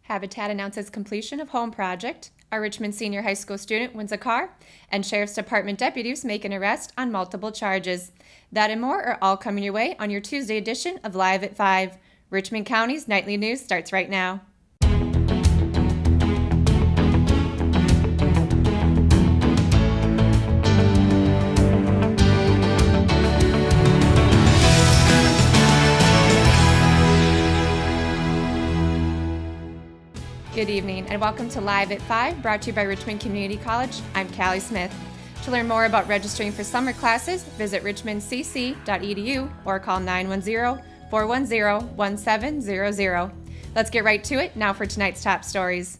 Habitat announces completion of home project. A Richmond Senior High School student wins a car. And Sheriff's Department deputies make an arrest on multiple charges. That and more are all coming your way on your Tuesday edition of Live at 5. Richmond County's nightly news starts right now. Good evening and welcome to Live at 5, brought to you by Richmond Community College. I'm Callie Smith. To learn more about registering for summer classes, visit richmondcc.edu or call 910-410-1700. Let's get right to it now for tonight's top stories.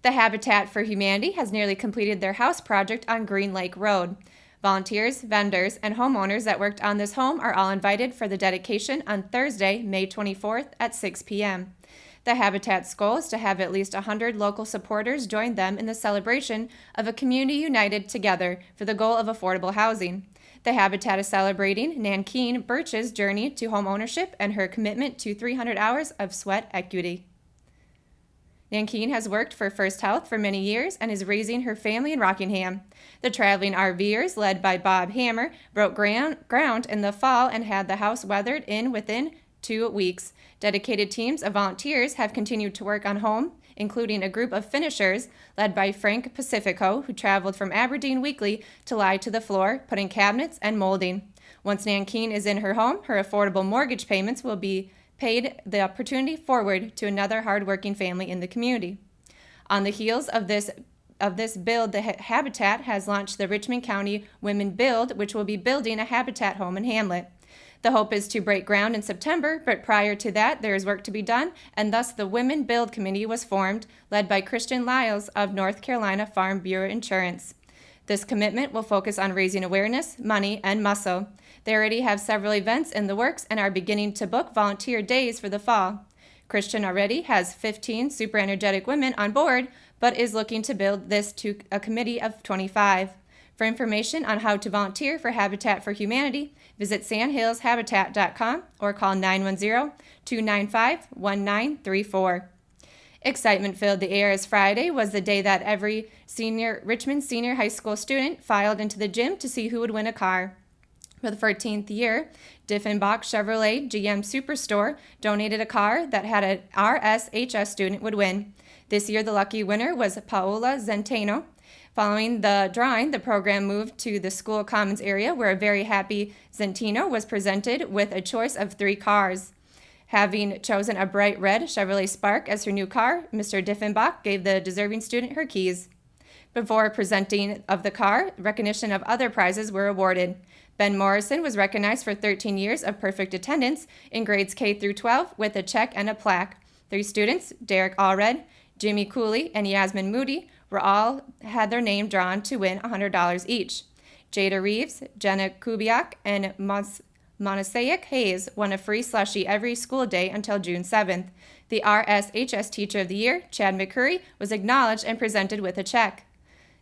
The Habitat for Humanity has nearly completed their house project on Green Lake Road. Volunteers, vendors, and homeowners that worked on this home are all invited for the dedication on Thursday, May 24th at 6 p.m. The Habitat's goal is to have at least 100 local supporters join them in the celebration of a community united together for the goal of affordable housing. The Habitat is celebrating Nankeen Birch's journey to home ownership and her commitment to 300 hours of sweat equity. Nankeen has worked for First Health for many years and is raising her family in Rockingham. The traveling RVers, led by Bob Hammer, broke ground in the fall and had the house weathered in within 2 weeks. Dedicated teams of volunteers have continued to work on home, including a group of finishers led by Frank Pacifico, who traveled from Aberdeen weekly to lie to the floor, putting cabinets and molding. Once Nankeen is in her home, her affordable mortgage payments will be paid the opportunity forward to another hardworking family in the community. On the heels of this build, the Habitat has launched the Richmond County Women Build, which will be building a Habitat home in Hamlet. The hope is to break ground in September, but prior to that, there is work to be done, and thus the Women Build Committee was formed, led by Christian Lyles of North Carolina Farm Bureau Insurance. This commitment will focus on raising awareness, money, and muscle. They already have several events in the works and are beginning to book volunteer days for the fall. Christian already has 15 super energetic women on board, but is looking to build this to a committee of 25. For information on how to volunteer for Habitat for Humanity, visit sandhillshabitat.com or call 910-295-1934. Excitement filled the air as Friday was the day that every Richmond Senior High School student filed into the gym to see who would win a car. For the 14th year, Diffenbach Chevrolet GM Superstore donated a car that had an RSHS student would win. This year, the lucky winner was Paola Zenteno. Following the drawing, the program moved to the school commons area where a very happy Zentino was presented with a choice of 3 cars. Having chosen a bright red Chevrolet Spark as her new car, Mr. Diffenbach gave the deserving student her keys. Before presenting of the car, recognition of other prizes were awarded. Ben Morrison was recognized for 13 years of perfect attendance in grades K through 12 with a check and a plaque. 3 students, Derek Allred, Jimmy Cooley, and Yasmin Moody, all had their name drawn to win $100 each. Jada Reeves, Jenna Kubiak, and Monasaic Hayes won a free slushie every school day until June 7th. The RSHS Teacher of the Year, Chad McCurry, was acknowledged and presented with a check.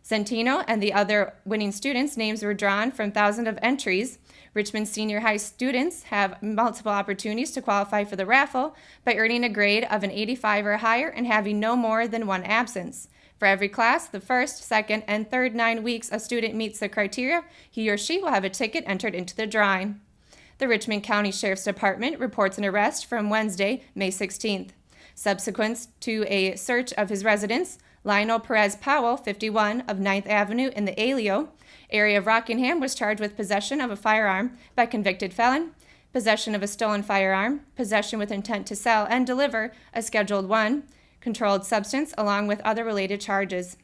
Zentino and the other winning students' names were drawn from thousands of entries. Richmond Senior High students have multiple opportunities to qualify for the raffle by earning a grade of an 85 or higher and having no more than 1 absence. For every class, the first, second, and third 9 weeks a student meets the criteria, he or she will have a ticket entered into the drawing. The Richmond County Sheriff's Department reports an arrest from Wednesday, May 16th. Subsequent to a search of his residence, Lionel Perez Powell, 51, of 9th Avenue in the Aleo area of Rockingham, was charged with possession of a firearm by convicted felon, possession of a stolen firearm, possession with intent to sell and deliver a Scheduled 1, controlled substance, along with other related charges.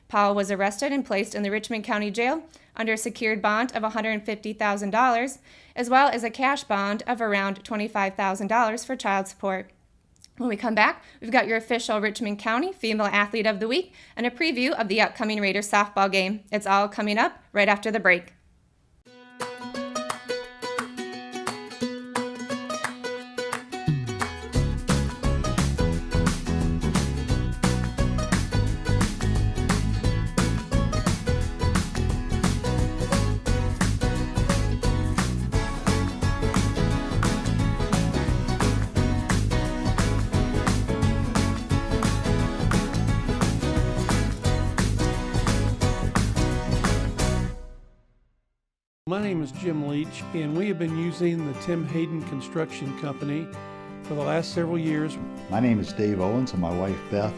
Powell was arrested and placed in the Richmond County Jail under a secured bond of $150,000, as well as a cash bond of around $25,000 for child support. When we come back, we've got your official Richmond County Female Athlete of the Week and a preview of the upcoming Raiders softball game. It's all coming up right after the break. My name is Jim Leach, and we have been using the Tim Hayden Construction Company for the last several years. My name is Dave Owens and my wife Beth.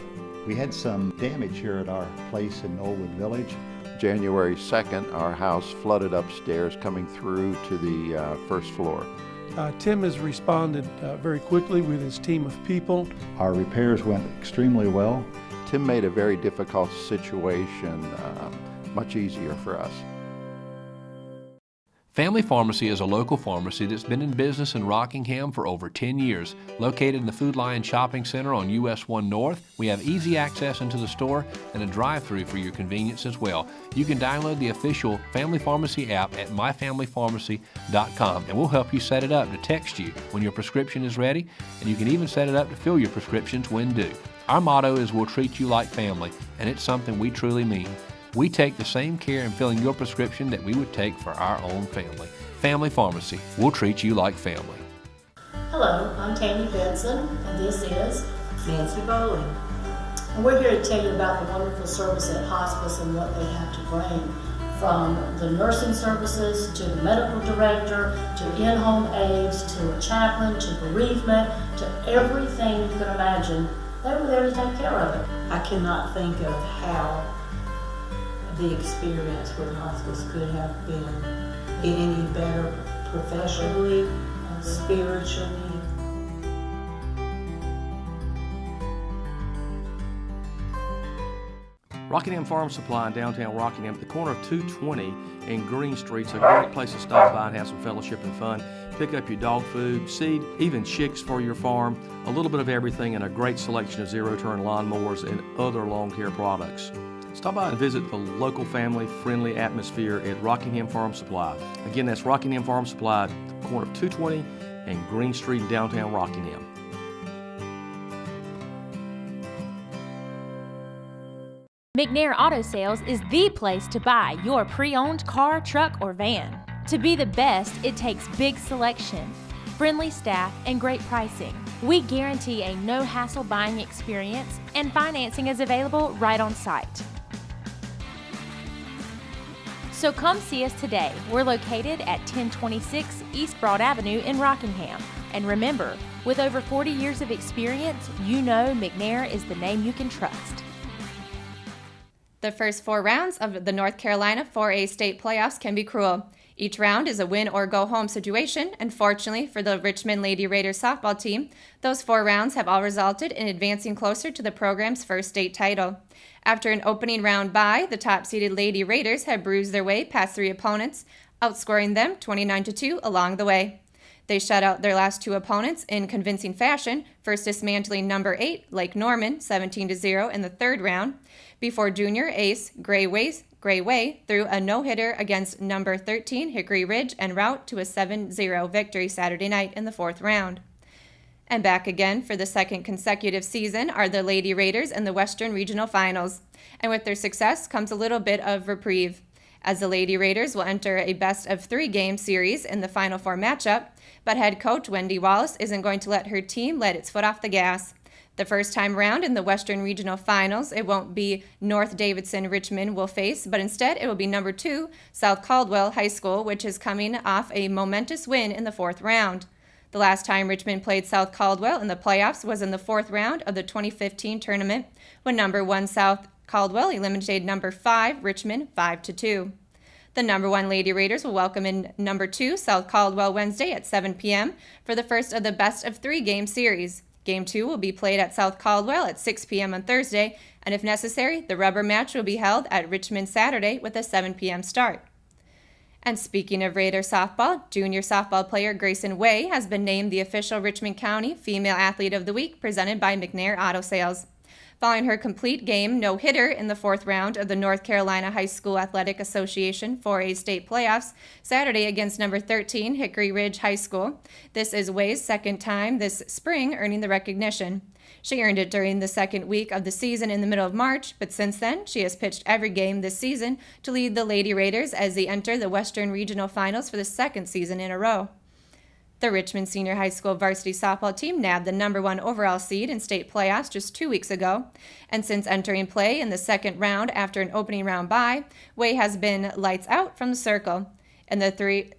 We had some damage here at our place in Knollwood Village. January 2nd, our house flooded upstairs coming through to the first floor. Tim has responded very quickly with his team of people. Our repairs went extremely well. Tim made a very difficult situation much easier for us. Family Pharmacy is a local pharmacy that's been in business in Rockingham for over 10 years. Located in the Food Lion Shopping Center on US 1 North, we have easy access into the store and a drive-through for your convenience as well. You can download the official Family Pharmacy app at myfamilypharmacy.com, and we'll help you set it up to text you when your prescription is ready, and you can even set it up to fill your prescriptions when due. Our motto is we'll treat you like family, and it's something we truly mean. We take the same care in filling your prescription that we would take for our own family. Family Pharmacy, we'll treat you like family. Hello, I'm Tammy Benson, and this is Nancy Bowling. And we're here to tell you about the wonderful service at hospice and what they have to bring, from the nursing services to the medical director, to in-home aides, to a chaplain, to bereavement, to everything you can imagine. They were there to take care of it. I cannot think of how the experience with hospice could have been any better professionally, spiritually. Rockingham Farm Supply in downtown Rockingham at the corner of 220 and Green Street's a great place to stop by and have some fellowship and fun. Pick up your dog food, seed, even chicks for your farm, a little bit of everything, and a great selection of zero-turn lawnmowers and other lawn care products. Stop by and visit the local family-friendly atmosphere at Rockingham Farm Supply. Again, that's Rockingham Farm Supply, corner of 220 and Green Street in downtown Rockingham. McNair Auto Sales is the place to buy your pre-owned car, truck, or van. To be the best, it takes big selection, friendly staff, and great pricing. We guarantee a no-hassle buying experience, and financing is available right on site. So come see us today. We're located at 1026 East Broad Avenue in Rockingham. And remember, with over 40 years of experience, you know McNair is the name you can trust. The first 4 rounds of the North Carolina 4A state playoffs can be cruel. Each round is a win or go home situation, and fortunately for the Richmond Lady Raiders softball team, those 4 rounds have all resulted in advancing closer to the program's first state title. After an opening round bye, the top-seeded Lady Raiders have bruised their way past 3 opponents, outscoring them 29-2 along the way. They shut out their last 2 opponents in convincing fashion, first dismantling number 8, Lake Norman, 17-0 in the 3rd round, before junior ace Gray Way threw a no-hitter against number 13, Hickory Ridge, en route to a 7-0 victory Saturday night in the 4th round. And back again for the 2nd consecutive season are the Lady Raiders in the Western Regional Finals. And with their success comes a little bit of reprieve, as the Lady Raiders will enter a best-of-3 game series in the Final Four matchup, but head coach Wendy Wallace isn't going to let her team let its foot off the gas. The first time round in the Western Regional Finals, it won't be North Davidson Richmond will face, but instead it will be number 2, South Caldwell High School, which is coming off a momentous win in the 4th round. The last time Richmond played South Caldwell in the playoffs was in the 4th round of the 2015 tournament, when number 1 South Caldwell eliminated number 5 Richmond 5-2. The number 1 Lady Raiders will welcome in number 2 South Caldwell Wednesday at 7 p.m. for the first of the best-of-3 game series. Game 2 will be played at South Caldwell at 6 p.m. on Thursday, and if necessary, the rubber match will be held at Richmond Saturday with a 7 p.m. start. And speaking of Raider softball, junior softball player Grayson Way has been named the official Richmond County Female Athlete of the Week presented by McNair Auto Sales. Following her complete game no-hitter in the 4th round of the North Carolina High School Athletic Association 4A state playoffs Saturday against number 13 Hickory Ridge High School. This is Way's 2nd time this spring earning the recognition. She earned it during the 2nd week of the season in the middle of March, but since then she has pitched every game this season to lead the Lady Raiders as they enter the Western Regional Finals for the 2nd season in a row. The Richmond Senior High School varsity softball team nabbed the number 1 overall seed in state playoffs just 2 weeks ago, and since entering play in the 2nd round after an opening round bye, Way has been lights out from the circle. In the three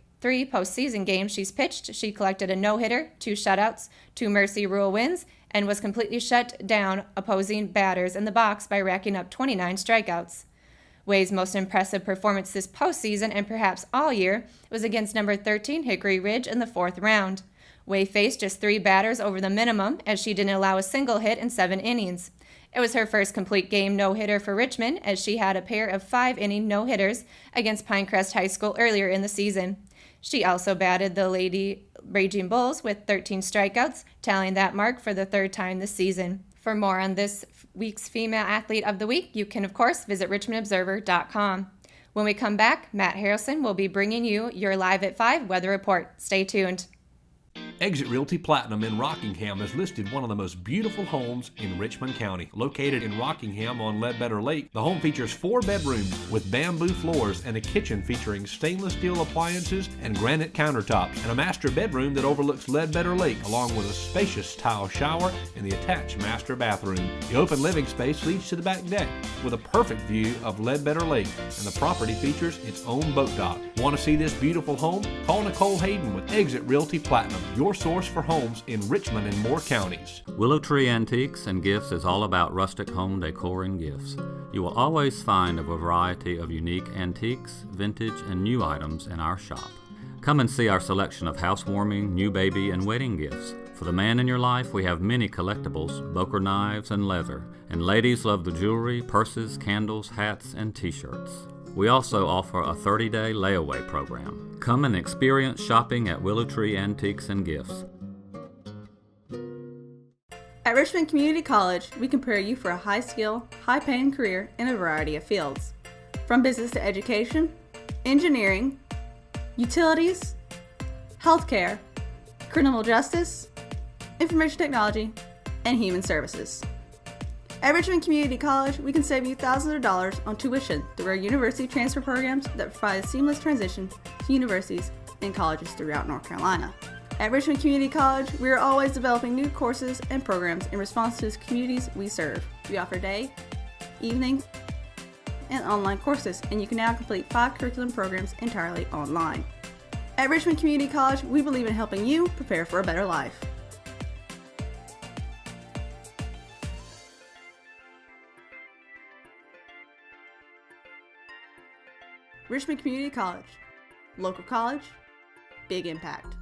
postseason games she's pitched, she collected a no-hitter, 2 shutouts, 2 Mercy Rule wins, and was completely shut down opposing batters in the box by racking up 29 strikeouts. Wei's most impressive performance this postseason, and perhaps all year, was against number 13 Hickory Ridge in the 4th round. Wei faced just 3 batters over the minimum, as she didn't allow a single hit in 7 innings. It was her first complete game no-hitter for Richmond, as she had a pair of 5-inning no-hitters against Pinecrest High School earlier in the season. She also batted the Lady Raging Bulls with 13 strikeouts, tallying that mark for the 3rd time this season. For more on this week's Female Athlete of the Week, you can, of course, visit richmondobserver.com. When we come back, Matt Harrelson will be bringing you your Live at 5 weather report. Stay tuned. Exit Realty Platinum in Rockingham has listed one of the most beautiful homes in Richmond County. Located in Rockingham on Ledbetter Lake, the home features 4 bedrooms with bamboo floors and a kitchen featuring stainless steel appliances and granite countertops, and a master bedroom that overlooks Ledbetter Lake, along with a spacious tile shower and the attached master bathroom. The open living space leads to the back deck with a perfect view of Ledbetter Lake, and the property features its own boat dock. Want to see this beautiful home? Call Nicole Hayden with Exit Realty Platinum, your source for homes in Richmond and Moore counties. Willow Tree Antiques and Gifts is all about rustic home decor and gifts. You will always find a variety of unique antiques, vintage, and new items in our shop. Come and see our selection of housewarming, new baby, and wedding gifts. For the man in your life, we have many collectibles, Boker knives, and leather. And ladies love the jewelry, purses, candles, hats, and t-shirts. We also offer a 30-day layaway program. Come and experience shopping at Willow Tree Antiques and Gifts. At Richmond Community College, we can prepare you for a high-skill, high-paying career in a variety of fields. From business to education, engineering, utilities, healthcare, criminal justice, information technology, and human services. At Richmond Community College, we can save you thousands of dollars on tuition through our university transfer programs that provide a seamless transition to universities and colleges throughout North Carolina. At Richmond Community College, we are always developing new courses and programs in response to the communities we serve. We offer day, evening, and online courses, and you can now complete 5 curriculum programs entirely online. At Richmond Community College, we believe in helping you prepare for a better life. Richmond Community College. Local college, big impact.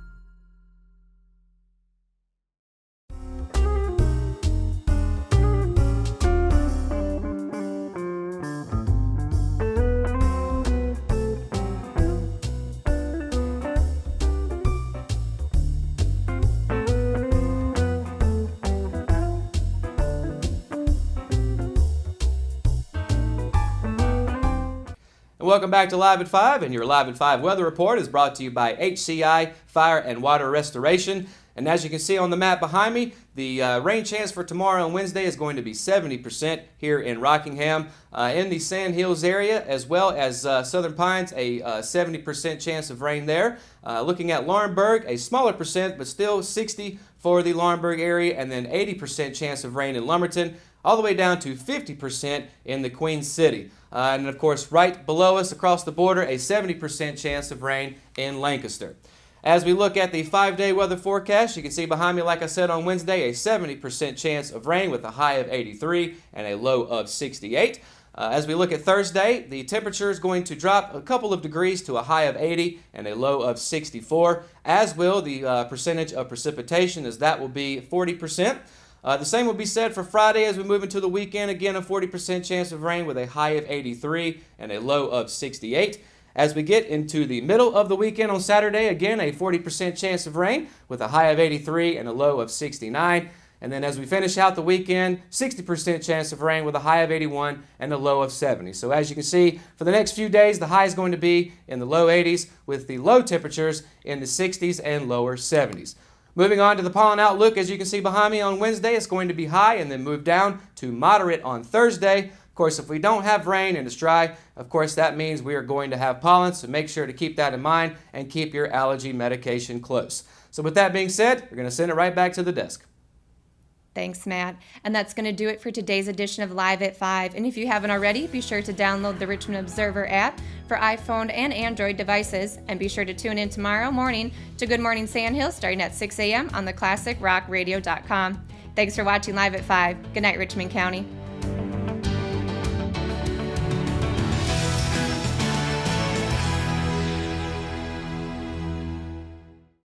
Welcome back to Live at 5, and your Live at 5 weather report is brought to you by HCI Fire and Water Restoration. And as you can see on the map behind me, the rain chance for tomorrow and Wednesday is going to be 70% here in Rockingham. In the Sand Hills area, as well as Southern Pines, a 70% chance of rain there. Looking at Laurinburg, a smaller percent, but still 60 for the Laurinburg area, and then 80% chance of rain in Lumberton, all the way down to 50% in the Queen City. And of course, right below us across the border, a 70% chance of rain in Lancaster. As we look at the 5-day weather forecast, you can see behind me, like I said on Wednesday, a 70% chance of rain with a high of 83 and a low of 68. As we look at Thursday, the temperature is going to drop a couple of degrees to a high of 80 and a low of 64, as will the percentage of precipitation, as that will be 40%. The same will be said for Friday as we move into the weekend. Again, a 40% chance of rain with a high of 83 and a low of 68. As we get into the middle of the weekend on Saturday, again, a 40% chance of rain with a high of 83 and a low of 69. And then as we finish out the weekend, 60% chance of rain with a high of 81 and a low of 70. So as you can see, for the next few days, the high is going to be in the low 80s with the low temperatures in the 60s and lower 70s. Moving on to the pollen outlook, as you can see behind me on Wednesday, it's going to be high and then move down to moderate on Thursday. Of course, if we don't have rain and it's dry, of course, that means we are going to have pollen, so make sure to keep that in mind and keep your allergy medication close. So with that being said, we're going to send it right back to the desk. Thanks, Matt. And that's going to do it for today's edition of Live at 5. And if you haven't already, be sure to download the Richmond Observer app for iPhone and Android devices. And be sure to tune in tomorrow morning to Good Morning Sandhill starting at 6 a.m. on the ClassicRockRadio.com. Thanks for watching Live at 5. Good night, Richmond County.